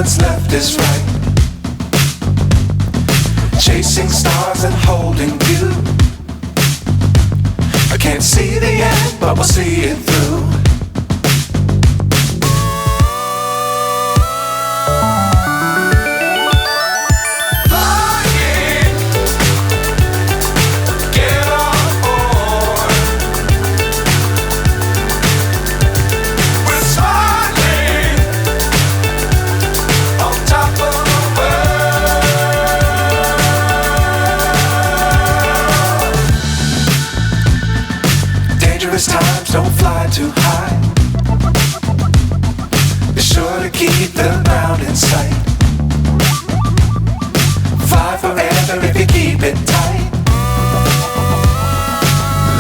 what's left is right. Chasing stars and holding you. I can't see the end, but we'll see it through. Times don't fly too high. Be sure to keep the ground in sight. Fly forever if you keep it tight.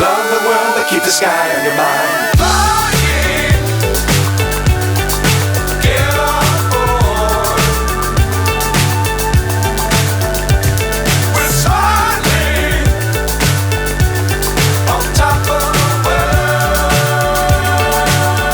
Love the world but keep the sky on your mind.